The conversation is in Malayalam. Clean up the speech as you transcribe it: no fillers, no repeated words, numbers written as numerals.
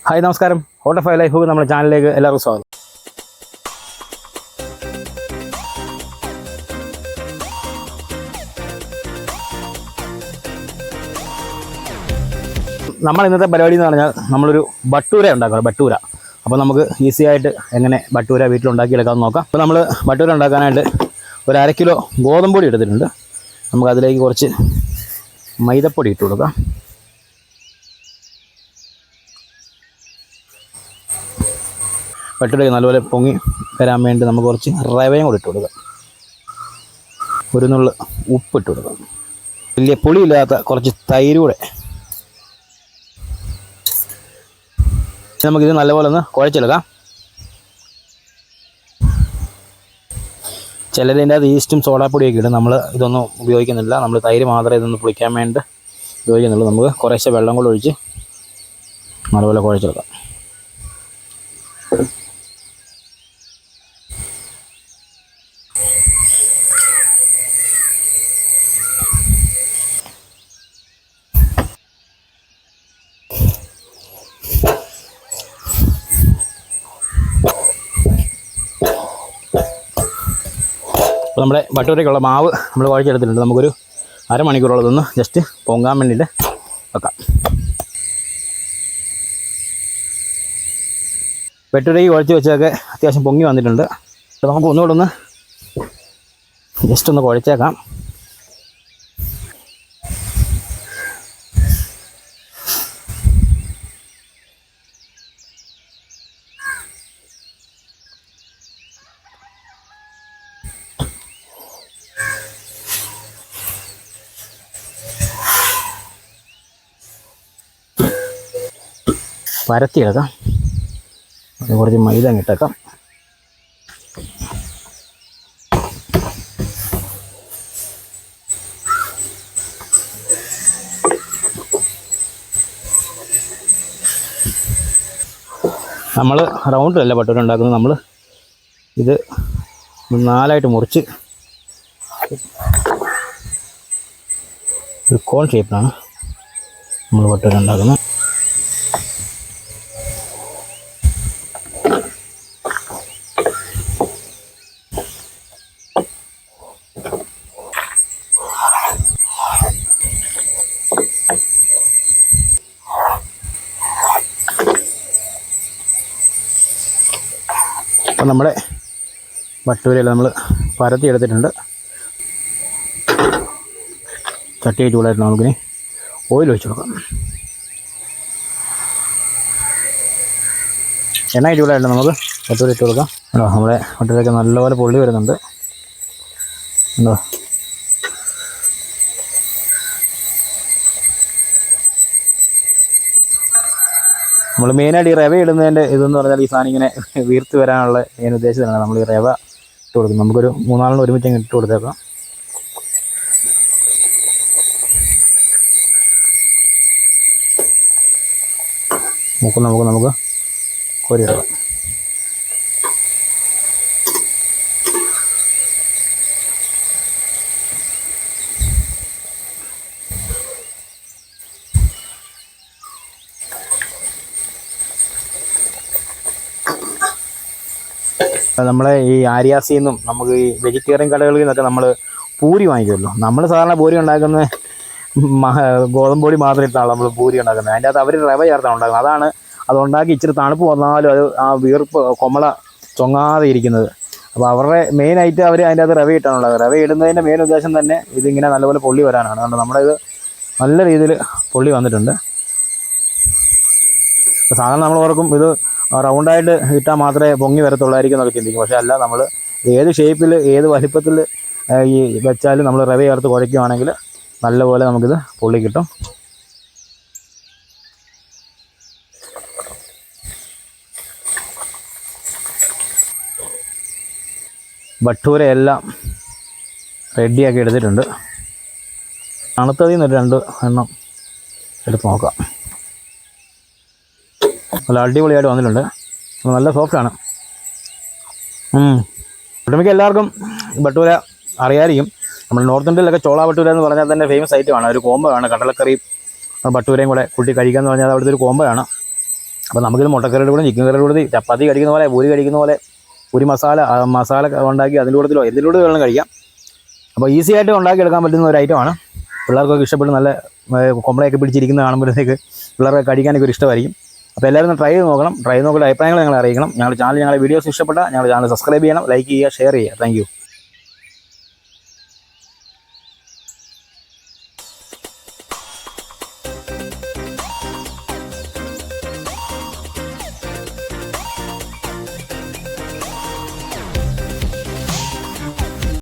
ഹായ് നമസ്കാരം. ഹോട്ടൽ ഫൈവ് ലൈഫ് നമ്മുടെ ചാനലിലേക്ക് എല്ലാവർക്കും സ്വാഗതം. നമ്മൾ ഇന്നത്തെ പരിപാടി എന്ന് പറഞ്ഞാൽ നമ്മളൊരു ബട്ടൂര ഉണ്ടാക്കണം. ബട്ടൂര അപ്പോൾ നമുക്ക് ഈസി ആയിട്ട് എങ്ങനെ ബട്ടൂര വീട്ടിലുണ്ടാക്കിയെടുക്കാമെന്ന് നോക്കാം. അപ്പോൾ നമ്മൾ ബട്ടൂര ഉണ്ടാക്കാനായിട്ട് ഒരു 1/2 കിലോ ഗോതമ്പൊടി എടുത്തിട്ടുണ്ട്. നമുക്കതിലേക്ക് കുറച്ച് മൈദപ്പൊടി ഇട്ട് കൊടുക്കാം. ബട്ടൂര നല്ലപോലെ പൊങ്ങി വരാൻ വേണ്ടി നമുക്ക് കുറച്ച് റവയും കൂടി ഇട്ട് കൊടുക്കാം. ഒരു നുള്ള് ഉപ്പിട്ട് കൊടുക്കാം. വലിയ പുളിയില്ലാത്ത കുറച്ച് തൈര് കൂടെ. നമുക്കിത് നല്ലപോലെ ഒന്ന് കുഴച്ചെടുക്കാം. ചിലതിൻ്റെ അത് ഈസ്റ്റും സോഡാപ്പൊടിയൊക്കെ ഇടും. നമ്മൾ ഇതൊന്നും ഉപയോഗിക്കുന്നില്ല. നമ്മൾ തൈര് മാത്രമേ ഇതൊന്ന് പുളിക്കാൻ വേണ്ടി ഉപയോഗിക്കുന്നുള്ളൂ. നമുക്ക് കുറേശ്ശെ വെള്ളം കൂടെ ഒഴിച്ച് നല്ലപോലെ കുഴച്ചെടുക്കാം. അപ്പോൾ നമ്മുടെ ബട്ടൂരയ്ക്കുള്ള മാവ് നമ്മൾ കുഴച്ചെടുത്തിട്ടുണ്ട്. നമുക്കൊരു അരമണിക്കൂറോളം ഇതൊന്ന് ജസ്റ്റ് പൊങ്ങാൻ വേണ്ടിയിട്ട് വെക്കാം. ബട്ടൂരയ്ക്ക് കുഴച്ച് വെച്ചതൊക്കെ അത്യാവശ്യം പൊങ്ങി വന്നിട്ടുണ്ട്. അപ്പോൾ നമുക്ക് ഒന്നുകൂടെ ഒന്ന് ജസ്റ്റ് ഒന്ന് കുഴച്ചേക്കാം. പരത്തിയെടുക്കാം. കുറച്ച് മൈദ ഇട്ടേക്കാം. നമ്മൾ റൗണ്ടിലല്ല ബട്ടൂര ഉണ്ടാക്കുന്നത്. നമ്മൾ ഇത് 4ആയിട്ട് മുറിച്ച് ഒരു കോൺ ഷേപ്പിലാണ് നമ്മൾ ബട്ടൂര ഉണ്ടാക്കുന്നത്. അപ്പോൾ നമ്മുടെ ബട്ടൂരയിൽ നമ്മൾ പരത്തി എടുത്തിട്ടുണ്ട്. ചട്ടി ചൂടായിട്ട് നമുക്കിനി ഓയിൽ ഒഴിച്ച് കൊടുക്കാം. എണ്ണ ചൂടായിട്ട് നമുക്ക് ബട്ടൂര ഇട്ട് കൊടുക്കാം. ഉണ്ടോ, നമ്മുടെ ബട്ടൂരയൊക്കെ നല്ലപോലെ പൊള്ളി വരുന്നുണ്ട്. ഉണ്ടോ, നമ്മൾ മെയിനായിട്ട് ഈ റവ ഇടുന്നതിൻ്റെ ഇതെന്ന് പറഞ്ഞാൽ ഈ സാധനം ഇങ്ങനെ വീർത്ത് വരാനുള്ള ഞാൻ ഉദ്ദേശത്തിലാണ് നമ്മൾ ഈ റവ ഇട്ട് കൊടുക്കുന്നത്. നമുക്കൊരു 3-4 ഒരുമിച്ച് അങ്ങ് ഇട്ട് കൊടുത്തേക്കാം. നമുക്ക് കോരിയിടാം. നമ്മളെ ഈ ആര്യാസിൽ നിന്നും നമുക്ക് ഈ വെജിറ്റേറിയൻ കടകളിൽ നിന്നൊക്കെ നമ്മൾ പൂരി വാങ്ങിക്കുമല്ലോ. നമ്മൾ സാധാരണ പൂരി ഉണ്ടാക്കുന്നത് ഗോതമ്പൊടി മാത്രം ഇട്ടാണ് നമ്മൾ പൂരി ഉണ്ടാക്കുന്നത്. അതിൻ്റെ അകത്ത് അവർ റവ ചേർത്താണ് ഉണ്ടാക്കുന്നത്. അതാണ് അതുണ്ടാക്കി ഇച്ചിരി തണുപ്പ് വന്നാലും അത് ആ വീർപ്പ് കൊമള ചൊങ്ങാതെ ഇരിക്കുന്നത്. അപ്പോൾ അവരുടെ മെയിൻ ഐറ്റം അവർ അതിൻ്റെ അകത്ത് റവ ഇട്ടാണ് ഉണ്ടാക്കുന്നത്. റവ ഇടുന്നതിൻ്റെ മെയിൻ ഉദ്ദേശം തന്നെ ഇതിങ്ങനെ നല്ലപോലെ പൊള്ളി വരാനാണ്. അതുകൊണ്ട് നമ്മുടെ ഇത് നല്ല രീതിയിൽ പൊള്ളി വന്നിട്ടുണ്ട്. അപ്പോൾ സാധാരണ നമ്മൾ ഓർക്കും ഇത് റൗണ്ടായിട്ട് ഇട്ടാൽ മാത്രമേ പൊങ്ങി വരത്തുള്ളായിരിക്കും എന്നൊക്കെ ചിന്തിക്കും. പക്ഷേ അല്ല, നമ്മൾ ഏത് ഷേപ്പിൽ ഏത് വലിപ്പത്തിൽ ഈ വെച്ചാലും നമ്മൾ റവ ചേർത്ത് കുഴയ്ക്കുകയാണെങ്കിൽ നല്ലപോലെ നമുക്കിത് പൊള്ളി കിട്ടും. ബട്ടൂരയെല്ലാം റെഡിയാക്കി എടുത്തിട്ടുണ്ട്. തണുത്തതിൽ നിന്ന് 2 എണ്ണം എടുത്ത് നോക്കാം. നല്ല അടിപൊളിയായിട്ട് വന്നിട്ടുണ്ട്. നല്ല സോഫ്റ്റാണ്. ഒട്ടുമിക്ക എല്ലാവർക്കും ബട്ടൂര അറിയാമായിരിക്കും. നമ്മൾ നോർത്ത് ഇന്ത്യയിലൊക്കെ ചോള ബട്ടൂര എന്ന് പറഞ്ഞാൽ തന്നെ ഫേമസ് ഐറ്റമാണ്. ഒരു കോംബോ ആണ്. കടലക്കറിയും ബട്ടൂരയും കൂടെ കൂട്ടി കഴിക്കുക എന്ന് പറഞ്ഞാൽ അവിടുത്തെ ഒരു കോംബോ ആണ്. അപ്പോൾ നമുക്കിത് മുട്ടക്കറിയുടെ കൂടെ ചിക്കൻ കറിയുടെ കൂടെ ചപ്പാത്തി കഴിക്കുന്ന പോലെ പൂരി കഴിക്കുന്ന പോലെ ഒരു മസാല ഉണ്ടാക്കി അതിൻ്റെ കൂട്ടത്തിലോ ഇതിലൂടെ വേണം കഴിക്കാം. അപ്പോൾ ഈസി ആയിട്ട് ഉണ്ടാക്കിയെടുക്കാൻ പറ്റുന്ന ഒരു ഐറ്റമാണ്. പിള്ളേർക്കൊക്കെ ഇഷ്ടപ്പെട്ട് നല്ല കൊമ്പളയൊക്കെ പിടിച്ചിരിക്കുന്ന കാണുമ്പോഴത്തേക്ക് പിള്ളേർക്ക് കഴിക്കാനൊക്കെ ഒരു ഇഷ്ടമായിരിക്കും. അപ്പോൾ എല്ലാവരും ട്രൈ ചെയ്ത് നോക്കണം. ട്രൈ ചെയ്ത് നോക്കിയിട്ട് അഭിപ്രായങ്ങൾ ഞങ്ങളെ അറിയിക്കണം. ഞങ്ങളുടെ വീഡിയോസ് ഇഷ്ടപ്പെട്ടാൽ ഞങ്ങളുടെ ചാനൽ സബ്സ്ക്രൈബ് ചെയ്യണം, ലൈക്ക് ചെയ്യുക, ഷെയർ ചെയ്യുക. താങ്ക്